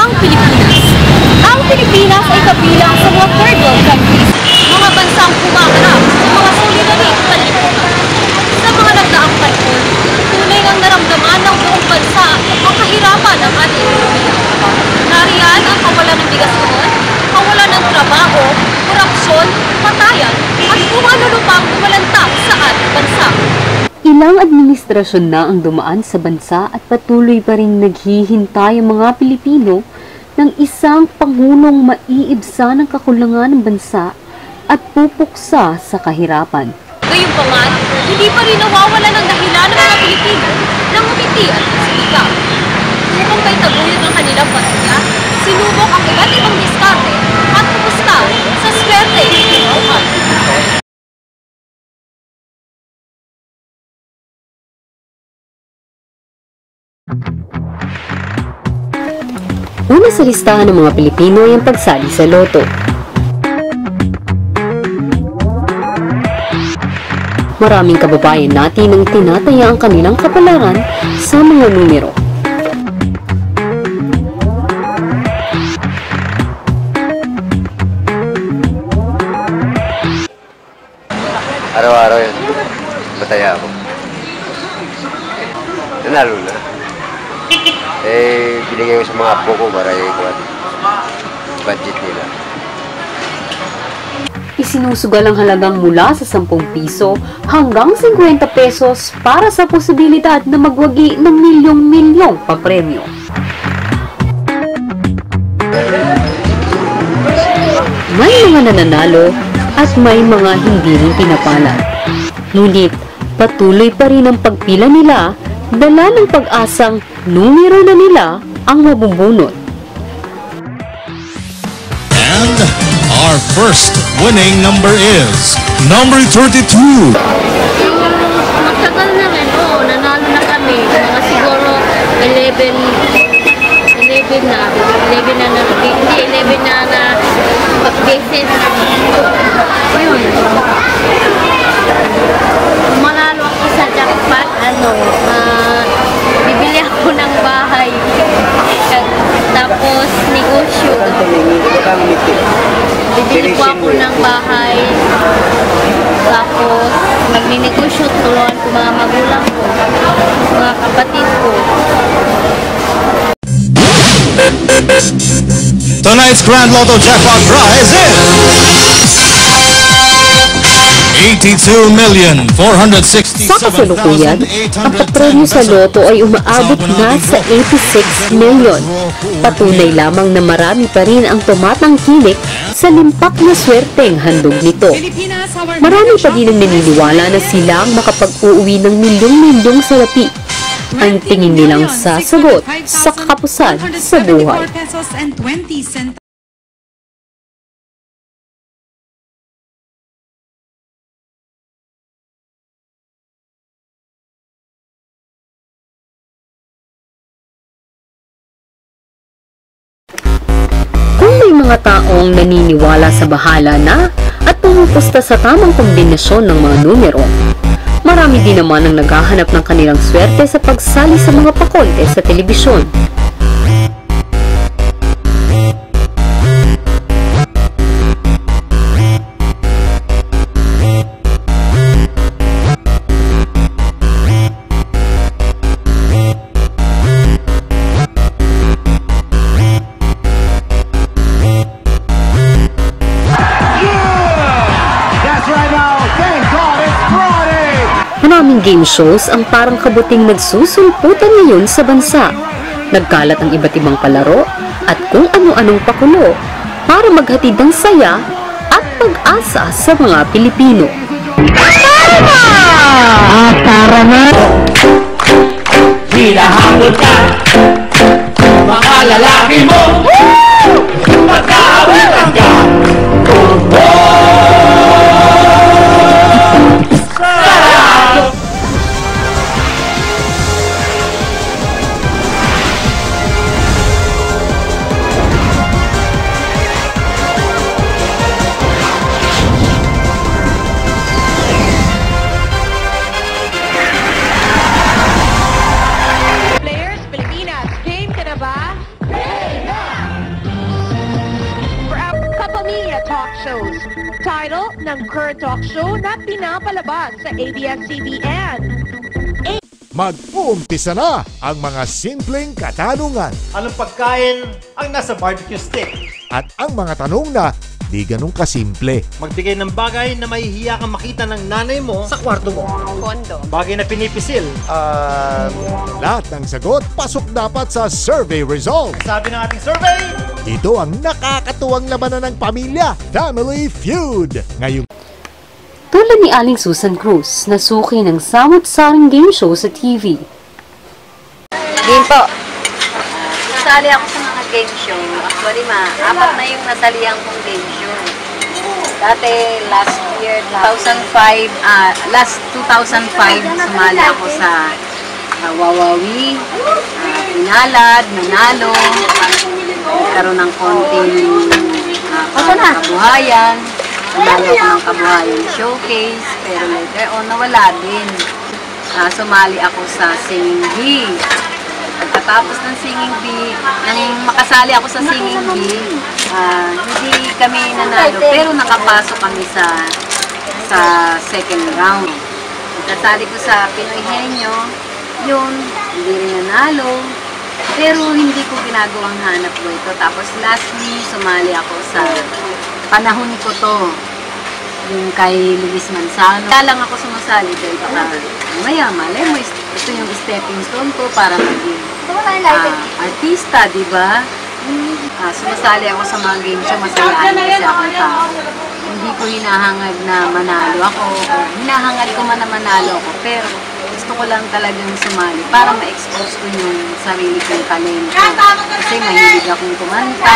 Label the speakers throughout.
Speaker 1: ang Pilipinas. Ang Pilipinas ay kabilang sa mga third world countries, mga bansang humaharap ng mga suliraning panlipunan. Sa mga nagdaang panahon, tunay ngang naramdaman ng buong bansa ang kahirapan ng ating ekonomiya. Nariyan ang kawalan ng bigas noon, kawalan ng trabaho, korupsyon, patayan, at kung ano pang gumalantak sa ating bansa.
Speaker 2: Ilang administrasyon na ang dumaan sa bansa at patuloy pa rin naghihintay ang mga Pilipino ng isang pangulong maiibsa ng kakulangan ng bansa at pupuksa sa kahirapan.
Speaker 1: Gayunpaman, hindi pa rin nawawala ng dahilan ng mga Pilipino na ngumiti at magsikap. Upang may taguyod ng kanilang pamilya, sinubok ang iba't ibang diskarte at pumusta sa swerte ng buhay.
Speaker 2: Una sa listahan ng mga Pilipino ay ang pagsali sa loto. Maraming kababayan natin ang tinataya ang kanilang kapalaran sa mga numero.
Speaker 3: Araw-araw yun, bataya ako. Nanalo na. Binigay ko sa mga apo ko para ikuha budget nila.
Speaker 2: Isinusugal ang halagang mula sa 10 piso hanggang 50 pesos para sa posibilidad na magwagi ng milyong-milyong papremyo. May mga nananalo at may mga hindi rin pinapala. Ngunit patuloy pa rin ang pagpila nila, dala ng pag-asang numero na nila ang mabubunot.
Speaker 4: And our first winning number is number 32.
Speaker 1: Matagal na nanalo na kami. Mga siguro 11 na beses. Ayun. Manalo ako sa jackpot, bibili ako ng bahay. Tapos negosyo. Bibili po ako ng bahay. Tapos magninegosyo, tulungan ko mga magulang ko, mga kapatid ko.
Speaker 4: Tonight's Grand Lotto Jackpot prize is 82,467,800.
Speaker 2: Sa kasalukuyan, ang papremyo sa loto ay umaabot na sa 86 million. Patunay lamang na marami pa rin ang tumatangkilik sa limpak na swerteng handog nito. Marami pa din ang naniniwala na sila ang makapag-uuwi ng milyong-milyong salapi. Ang tingin nilang sasagot sa kakapusan sa buhay. Kung may mga taong naniniwala sa bahala na at pumupusta sa tamang kombinasyon ng mga numero, marami din naman ang naghahanap ng kanilang swerte sa pagsali sa mga pakonte sa telebisyon. Maraming game shows ang parang kabuting nagsusulputan ngayon sa bansa. Nagkalat ang iba't ibang palaro at kung ano-anong pakulo para maghatid ng saya at pag-asa sa mga Pilipino.
Speaker 5: Tara na! Hinahamon ka! Mga lalaki mo! Magkahawitan ka!
Speaker 6: ng Kerr Talk Show na pinapalabas sa ABS-CBN.
Speaker 7: Mag-uumpisa na ang mga simpleng katanungan
Speaker 8: Anong pagkain ang nasa barbecue stick?
Speaker 7: at ang mga tanong na di ganun kasimple.
Speaker 8: Magbigay ng bagay na mahihiya kang makita ng nanay mo sa kwarto mo.
Speaker 1: Kondo.
Speaker 8: Bagay na pinipisil.
Speaker 7: Lahat ng sagot pasok dapat sa survey results.
Speaker 8: Sabi ng ating survey,
Speaker 7: Ito ang nakakatuwang labanan ng pamilya, Family Feud. Ngayong
Speaker 2: Tulad ni Aling Susan Cruz, nasuki ng samot-saring game show sa TV.
Speaker 9: Game po. Sasali ako sa mga game show. Actually, apat na yung nasalihan kong game show. Dati, last 2005, sumali ako sa Wawawi, Pinalad, Manalo, nagkaroon ng konting kabuhayan. Nanalo ako ng kabuhayan showcase, pero later on, nawala din. Sumali ako sa Singing Bee. Pagkatapos ng Singing Bee, nang makasali ako sa Singing Bee, hindi kami nanalo, pero nakapasok kami sa second round. Pagkasali ko sa Pinoy Henyo, yun, hindi rin nanalo, pero hindi ko ginagawang hanap ko ito. Tapos lastly, sumali ako sa Panahon Ko To, yung kay Luis Manzano. Kaya lang ako sumasali dahil baka malay mo, ito yung stepping stone ko para maging artista, di ba? Sumasali ako sa mga game show, masayahan kasi akong tao. Hindi ko hinahangad na manalo ako, hinahangad ko man na manalo ako, pero gusto ko lang talagang sumali para ma-expose ko yung sarili kong talento. Kasi mahilig akong kumanta,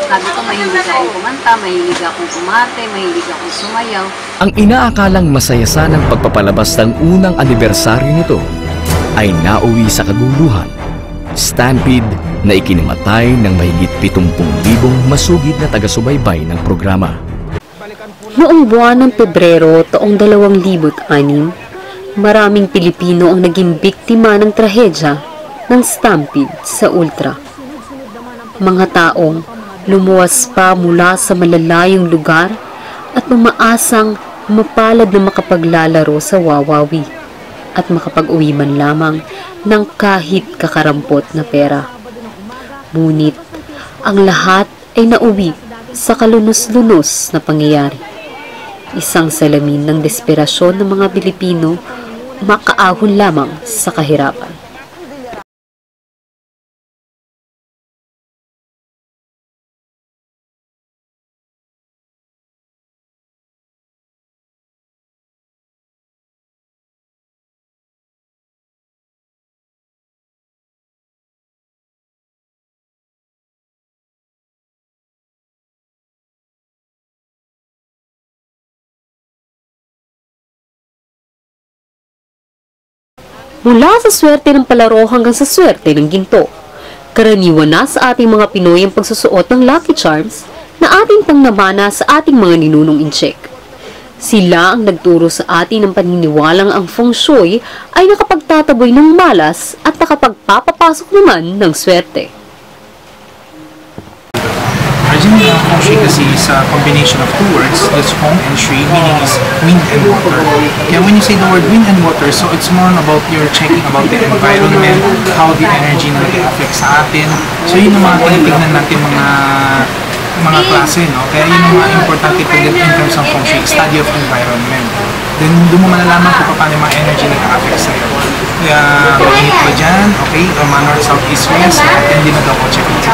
Speaker 9: sabi ko mahilig akong kumanta, mahilig akong kumarte, mahilig akong sumayaw.
Speaker 10: Ang inaakalang masaya sanang pagpapalabas ng unang anibersaryo nito ay nauwi sa kaguluhan. Stampede na ikinimatay ng mahigit 70,000 masugid na taga-subaybay ng programa.
Speaker 2: Noong buwan ng Pebrero taong 2006, maraming Pilipino ang naging biktima ng trahedya ng stampede sa Ultra. Mga taong lumuwas pa mula sa malalayong lugar at umaasang mapalad na makapaglalaro sa Wawawi at makapag-uwi man lamang ng kahit kakarampot na pera. Ngunit ang lahat ay nauwi sa kalunos-lunos na pangyayari. Isang salamin ng desperasyon ng mga Pilipino makaahon lamang sa kahirapan. Mula sa swerte ng palaro hanggang sa swerte ng ginto. Karaniwan na sa ating mga Pinoy ang pagsusuot ng Lucky Charms na ating pangnamana sa ating mga ninunong incheck. Sila ang nagturo sa atin ng paniniwalang ang feng shui ay nakapagtataboy ng malas at nakapagpapapasok naman ng swerte.
Speaker 11: Originally, ang feng shui kasi is a combination of two words, that's feng and shui, meaning is wind and water. Kaya when you say the word wind and water, so it's more about you're checking about the environment, how the energy na nag-affect sa atin. So yun yung mga tinitignan natin mga klase, no? Kaya yun yung mga importante to get in terms of feng shui, study of environment. Then doon mo malalaman kung paano yung mga energy nag-affect sa'yo. Kaya mainit ka dyan, okay, north, south, east, west, at hindi na daw ko check it.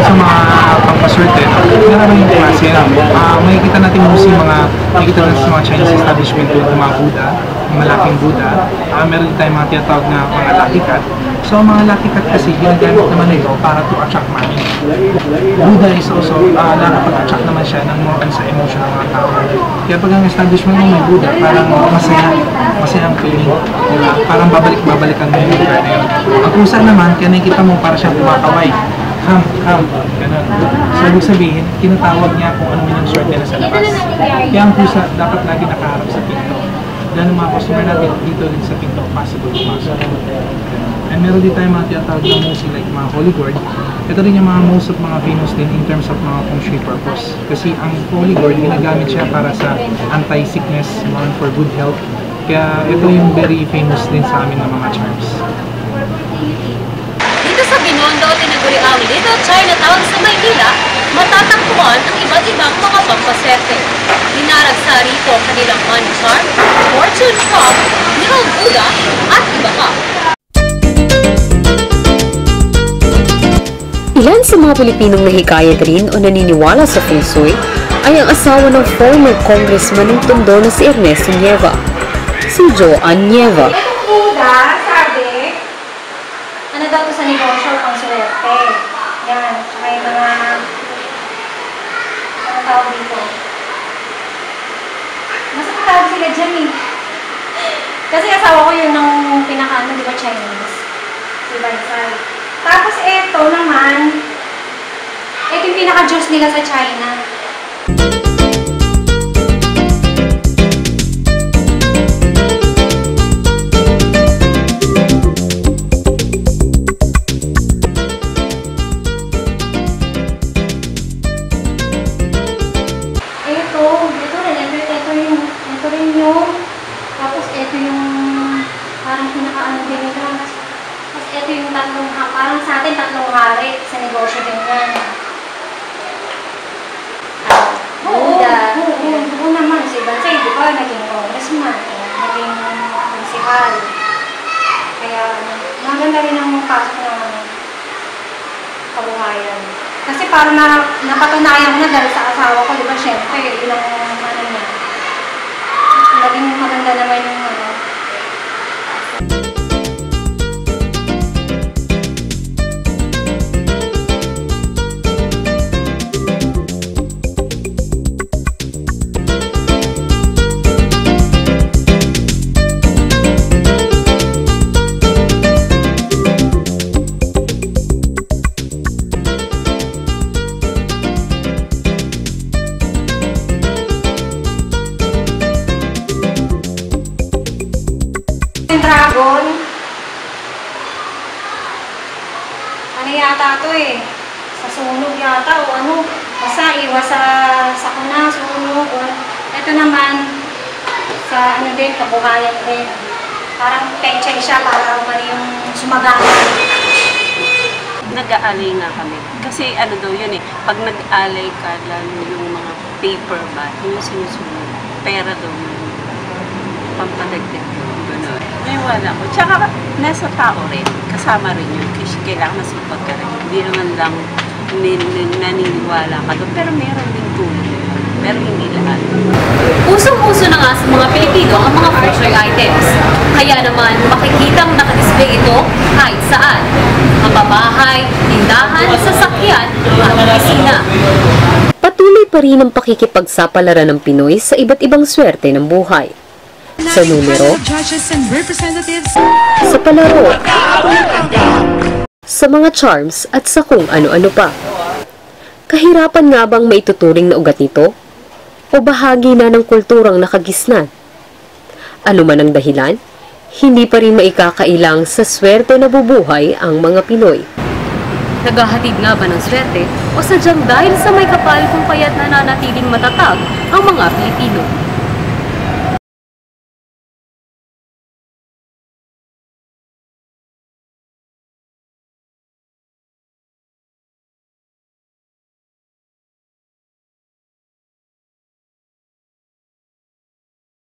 Speaker 11: Sa mga pampaswerte, meron yung klase na makikita natin sa mga Chinese establishment yung mga Buddha, yung malaking Buddha. Meron din tayong mga tinatawag na mga lucky cat. So mga lucky cat kasi ginagamit naman ito para to attract money. Buddha is also nakapag-attract naman siya ng more sa emotion ng mga tao. Kaya pag ang establishment mo may Buddha, parang masaya ang feeling. Diba? Parang babalik-babalikan mo yung lugar na yun. Ang pusa naman, kaya nakikita mo para siyang kumakaway. Ham, ganun. So, ibig sabihin, tinatawag niya kung ano yung swerte na sa labas. Kaya ang pusa dapat lagi nakaharap sa pinto. Dahil ang mga customer natin dito din sa pinto, possible pumasok. And meron din tayong mga tinatawag na mosi like mga holy gourd. Ito rin yung mga most of mga famous din in terms of mga feng shui purpose. Kasi ang holy gourd, ginagamit siya para sa anti-sickness, mga for good health. Kaya ito yung very famous din sa amin ng mga charms.
Speaker 1: Dito sa Binondo, Tinaguriang Little Chinatown sa Maynila, matatagpuan ang iba't ibang mga pampaswerte. Dinaragsa rito ang kanilang money charm, fortune shop, little Buddha, at iba pa.
Speaker 2: Ilan sa mga Pilipinong nahikayat rin o naniniwala sa Feng Shui ay ang asawa ng former congressman ng Tondo na si Ernesto Nieva, si Joan Nieva.
Speaker 12: Itong Buddha, sabi, ano daw to sa negosyo, pang swerte. Yan, tsaka yung mga, ano tawag dito? Nasa tawag sila dyan eh. Kasi asawa ko yun ng pinaka-ano, di ba, Chinese? Si Bansay. Tapos ito naman, ito yung pinaka-juice nila sa China. Ito rin yung, tapos ito yung parang pinaka-ano din nila. Tapos ito yung tatlong, parang sa atin tatlong hari sa negosyo din yan. Oo naman. Si Bansay, di ba, naging congressman, naging prinsipal. Kaya, maganda rin ang pasok ng kabuhayan. Kasi parang napatunayan mo na dahil sa asawa ko, di ba, syempre, ilang ano niya. Maging maganda naman yung ano. Dragon. Ano yata to eh? Sa sunog yata o ano? Basta iwas sa sakuna, sunog. Ito naman sa ano din, kabuhayan din. Parang penchay siya para umali yung sumagana.
Speaker 13: Nag-aalay nga kami. Kasi ano daw yun eh, pag nag-aalay ka, lalo yung mga paper ba, yung sinusunod, pera daw yun. Pampadagdag. Naiwala ko. Tsaka, nasa tao rin. Kasama rin yun. Kasi kailangan masipag ka rin. Hindi naman lang naniniwala ka doon. Pero meron din tulong. Pero hindi lahat.
Speaker 1: Usong-uso na nga sa mga Pilipino ang mga feng shui items. Kaya naman, makikitang nakadisplay ito kahit saan. Mababahay, tindahan, sasakyan, at opisina.
Speaker 2: Patuloy pa rin ang pakikipagsapalaran ng Pinoy sa iba't ibang swerte ng buhay. Sa numero, sa palaro, sa mga charms at sa kung ano-ano pa. Kahirapan nga bang maituturing na ugat nito? O bahagi na ng kulturang nakagisnan? Ano man ang dahilan, hindi pa rin maikakailang sa swerte na bubuhay ang mga Pinoy.
Speaker 1: Naghahatid nga ba ng swerte o sadyang dahil sa may kapal kung kaya't nananatiling matatag ang mga Pilipino?